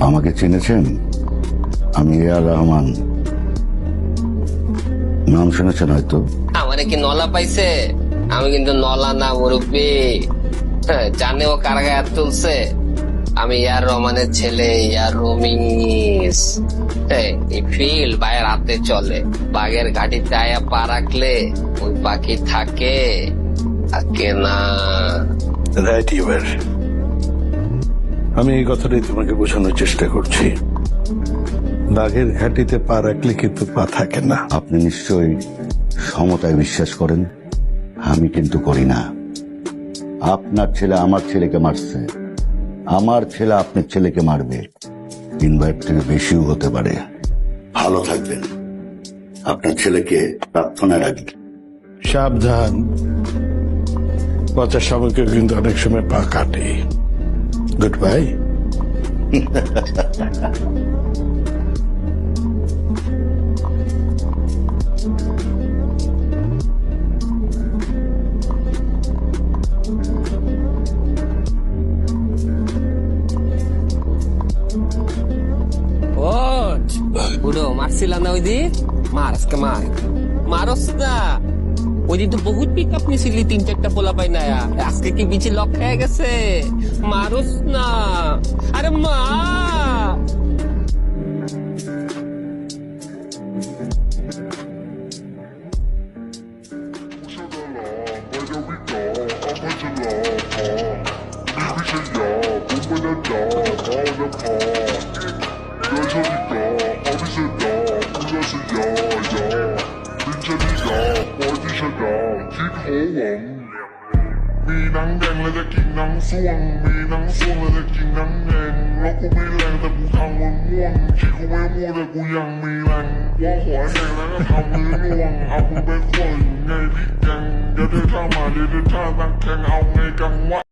আমাকে চিনেছেন? আমি এ.আর. রহমান। নাম শুনেছেন হয়তো। আমারে কি নলা পাইছে? আমি কিন্তু নলা না মুরব্বী। জানে ও কারাগার তুলছে? আমি ইয়ার রহমানের ছেলে, ইয়ার রমিস। এই ফিল্ড ভাইয়ের হাতে চলে। বাঘের ঘাটিতে আয়া পা রাখলে ওই পাখি থাকে থাকে না। Right your. আমি এই কথাটাই তোমাকে বোঝানোর চেষ্টা করছি। বাঘের ঘাটিতে পা রাখলে কিন্তু পা থাকে না। আপনি নিশ্চয়ই সমতায় বিশ্বাস করেন, আমি কিন্তু করি না। আপনার ছেলে আমার ছেলেকে মারছে, আমার ছেলে আপনার ছেলেকে মারবে, ইনভাইট থেকে বেশিও হতে পারে। ভালো থাকবেন, আপনার ছেলেকে প্রার্থনা রাখবেন। সাবধান, পচা শামুকে কিন্তু অনেক সময় পা কাটে। Good bye. বুড়ো মারছিলাম না ওই দিন? মার আজকে মার, মারস না। ওই দিন তো বহুত পিক আপ নিয়েছিলি, 3-4টা পোলা পাই না। আজকে কি বিচি লক হয়ে গেছে? মারস না, আরে মা।มีหนังแดงแล้วจะกินหนังส้วงมีหนังส้วงแล้วจะกินหนังแดงแล้วกูไม่แรงแต่กูทำมันม่วงที่กูไม่ม่วงแต่กูยังมีแรงว่าหัวแดงแล้วก็ทำมือล่วงเอากูไปขวนไงพี่แกงเดี๋ยวเธอเข้ามาเดี๋ยวเธอท่าตั้งแข่งเอาไงกังวะ